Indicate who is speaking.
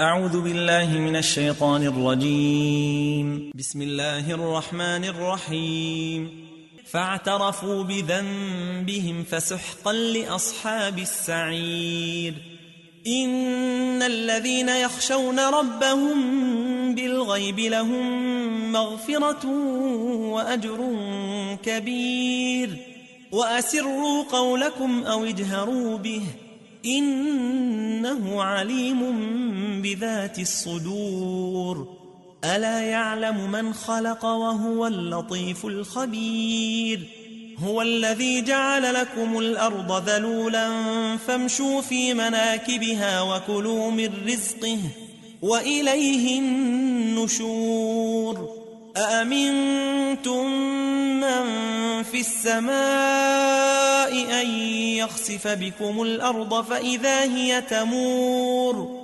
Speaker 1: أعوذ بالله من الشيطان الرجيم. بسم الله الرحمن الرحيم. فاعترفوا بذنبهم فسحقا لأصحاب السعير. إن الذين يخشون ربهم بالغيب لهم مغفرة وأجر كبير. وأسروا قولكم أو اجهروا به إنه عليم بذات الصدور. ألا يعلم من خلق وهو اللطيف الخبير. هو الذي جعل لكم الأرض ذلولا فامشوا في مناكبها وكلوا من رزقه وإليه النشور. أأمنتم من في السماء أن يخسف بكم الأرض فإذا هي تمور